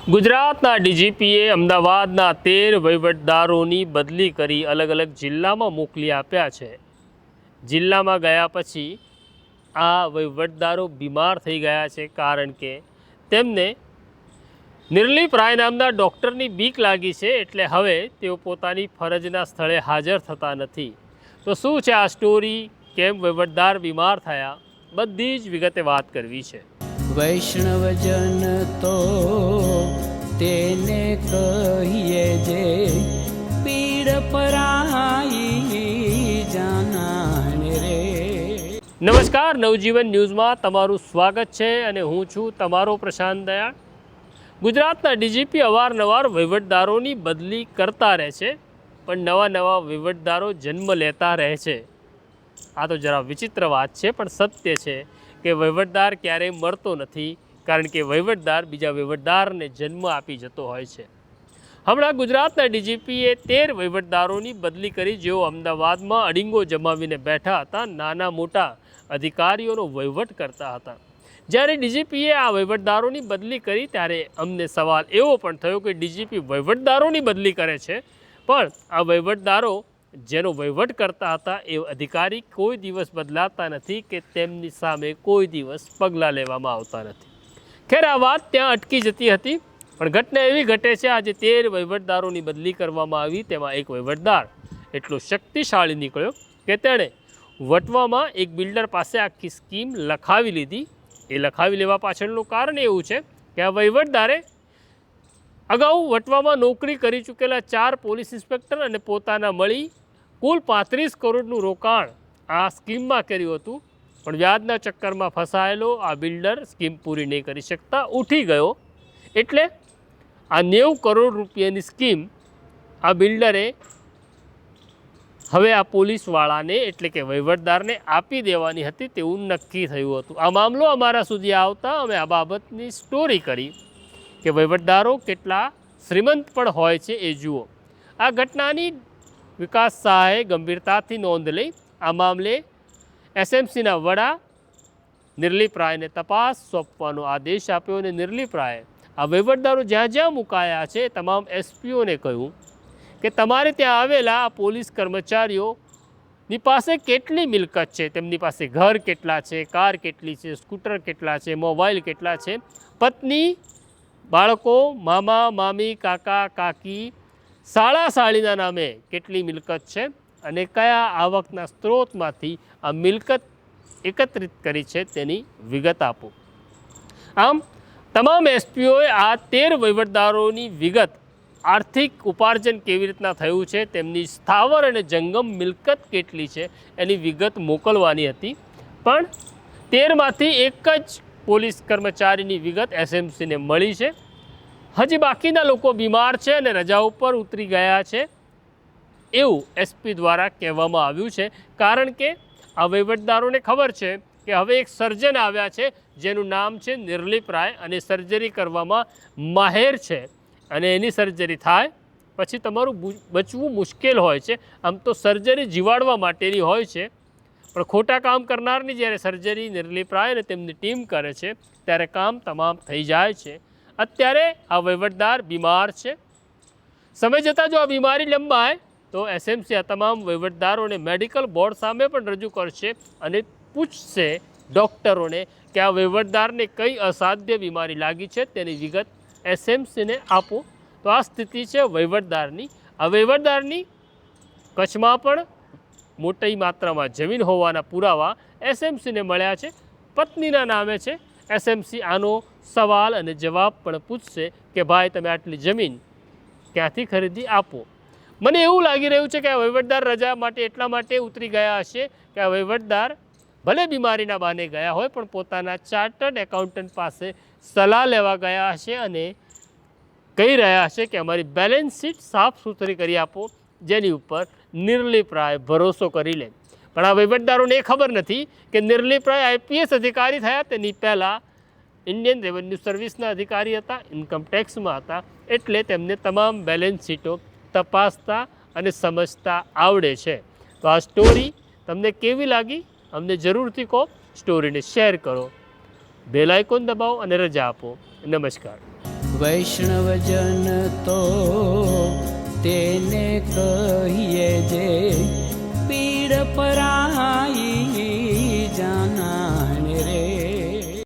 ગુજરાતના ડીજીપીએ અમદાવાદના 13 વહીવટદારોની બદલી કરી અલગ અલગ જિલ્લામાં મોકલી આપ્યા છે। જિલ્લામાં ગયા પછી આ વહીવટદારો બીમાર થઈ ગયા છે, કારણ કે તેમને નિર્લિપ રાય નામના ડૉક્ટરની બીક લાગી છે, એટલે હવે તેઓ પોતાની ફરજના સ્થળે હાજર થતા નથી। તો શું છે આ સ્ટોરી, કેમ વહીવટદાર બીમાર થયા, બધી જ વિગતે વાત કરવી છે। વૈષ્ણવજન તો તેને કહીએ જે પીડ પરાઈ જાનાને રે। નમસ્કાર, નવજીવન ન્યૂઝમાં તમારું સ્વાગત છે અને હું છું તમારો પ્રશાંત દયાળ। ગુજરાતના ડીજીપી અવારનવાર વહીવટદારોની બદલી કરતા રહે છે, પણ નવા નવા વહીવટદારો જન્મ લેતા રહે છે। આ તો જરા વિચિત્ર વાત છે, પણ સત્ય છે કે વહીવટદાર ક્યારેય મરતો નથી, કારણ કે વહીવટદાર બીજા વહીવટદારને જન્મ આપી જતો હોય છે। હમણાં ગુજરાતના ડીજીપીએ 13 વહીવટદારોની બદલી કરી, જેઓ અમદાવાદમાં અડીંગો જમાવીને બેઠા હતા, નાના મોટા અધિકારીઓનો વહીવટ કરતા હતા। જ્યારે ડીજીપીએ આ વહીવટદારોની બદલી કરી, ત્યારે અમને સવાલ એવો પણ થયો કે ડીજીપી વહીવટદારોની બદલી કરે છે, પણ આ વહીવટદારો જેનો વહીવટ કરતા હતા એ અધિકારી કોઈ દિવસ બદલાતા નથી કે તેમની સામે કોઈ દિવસ પગલાં લેવામાં આવતા નથી। ખેર, આ વાત ત્યાં અટકી જતી હતી, પણ ઘટના એવી ઘટે છે, આજે 13 વહીવટદારોની બદલી કરવામાં આવી। તેમાં એક વહીવટદાર એટલો શક્તિશાળી નીકળ્યો કે તેણે વટવામાં એક બિલ્ડર પાસે આખી સ્કીમ લખાવી લીધી। એ લખાવી લેવા પાછળનું કારણ એવું છે કે આ વહીવટદારે અગાઉ વટવામાં નોકરી કરી ચૂકેલા 4 પોલીસ ઇન્સ્પેક્ટર અને પોતાના મળી કુલ 35 કરોડનું રોકાણ આ સ્કીમમાં કર્યું હતું, પણ વ્યાજના ચક્કરમાં ફસાયેલો આ બિલ્ડર સ્કીમ પૂરી નહીં કરી શકતા ઉઠી ગયો, એટલે આ 90 કરોડ રૂપિયાની સ્કીમ આ બિલ્ડરે હવે આ પોલીસવાળાને એટલે કે વહીવટદારને આપી દેવાની હતી તેવું નક્કી થયું હતું। આ મામલો અમારા સુધી આવતા અમે આ બાબતની સ્ટોરી કરી કે વહીવટદારો કેટલા શ્રીમંત પણ હોય છે એ જુઓ। આ ઘટનાની વિકાસ શાહે ગંભીરતાથી નોંધ લઈ આ મામલે એસએમસીના વડા નિર્લિપ રાયને તપાસ સોંપવાનો આદેશ આપ્યો અને નિર્લિપ રાયે આ વહીવટદારો જ્યાં જ્યાં મુકાયા છે તમામ એસપીઓને કહ્યું કે તમારે ત્યાં આવેલા આ પોલીસ કર્મચારીઓની પાસે કેટલી મિલકત છે, તેમની પાસે ઘર કેટલા છે, કાર કેટલી છે, સ્કૂટર કેટલા છે, મોબાઈલ કેટલા છે, પત્ની, બાળકો, મામા મામી, કાકા કાકી, શાળા શાળીના નામે કેટલી મિલકત છે અને કયા આવકના સ્ત્રોતમાંથી આ મિલકત એકત્રિત કરી છે તેની વિગત આપો। આમ તમામ એસપીઓએ આ 13 વહીવટદારોની વિગત, આર્થિક ઉપાર્જન કેવી રીતના થયું છે, તેમની સ્થાવર અને જંગમ મિલકત કેટલી છે એની વિગત મોકલવાની હતી, પણ 13માંથી એક જ પોલીસ કર્મચારીની વિગત એસએમસીને મળી છે। હજી બાકીના લોકો બીમાર છે અને રજા ઉપર ઉતરી ગયા છે એવું એસપી દ્વારા કહેવામાં આવ્યું છે, કારણ કે આ વહીવટદારોને ખબર છે કે હવે એક સર્જન આવ્યા છે જેનું નામ છે નિર્લિપ રાય અને સર્જરી કરવામાં માહેર છે, અને એની સર્જરી થાય પછી તમારું બચવું મુશ્કેલ હોય છે। આમ તો સર્જરી જીવાડવા માટેની હોય છે, પણ ખોટા કામ કરનારની જ્યારે સર્જરી નિર્લિપ રાય અને તેમની ટીમ કરે છે ત્યારે કામ તમામ થઈ જાય છે। અત્યારે આ વહીવટદાર બીમાર છે। સમય જતાં જો આ બીમારી લંબાય તો એસએમસી આ તમામ વહીવટદારોને મેડિકલ બોર્ડ સામે પણ રજૂ કરશે અને પૂછશે ડૉક્ટરોને કે આ વહીવટદારને કઈ અસાધ્ય બીમારી લાગી છે તેની વિગત એસએમસીને આપો। તો આ સ્થિતિ છે વહીવટદારની। આ વહીવટદારની કચ્છમાં પણ મોટી માત્રામાં જમીન હોવાના પુરાવા એસએમસીને મળ્યા છે, પત્નીના નામે છે। એસએમસી આનો સવાલ અને જવાબ પણ પૂછશે કે ભાઈ તમે આટલી જમીન ક્યાંથી ખરીદી, આપો। મને એવું લાગી રહ્યું છે કે આ વહીવટદાર રજા માટે એટલા માટે ઉતરી ગયા હશે કે આ વહીવટદાર ભલે બીમારીના બહાને ગયા હોય, પણ પોતાના ચાર્ટર્ડ એકાઉન્ટન્ટ પાસે સલાહ લેવા ગયા હશે અને કહી રહ્યા હશે કે અમારી બેલેન્સ શીટ સાફ સુથરી કરી આપો, જેની ઉપર નિર્લિપ રાય ભરોસો કરી લે। પણ આ વહીવટદારોને એ ખબર નથી કે નિર્લિપ રાય આઈપીએસ અધિકારી થયા તેની પહેલાં ઇન્ડિયન રેવન્યુ સર્વિસના અધિકારી હતા, ઇન્કમ ટેક્સમાં હતા, એટલે તેમને તમામ બેલેન્સ શીટો તપાસતા અને સમજતા આવડે છે। તો આ સ્ટોરી તમને કેવી લાગી અમને જરૂરથી કહો, સ્ટોરીને શેર કરો, બેલ આઇકોન દબાવો અને રજા આપો। નમસ્કાર। વૈષ્ણવજન તો તેને કહીએ જે પીડ પરાઈ.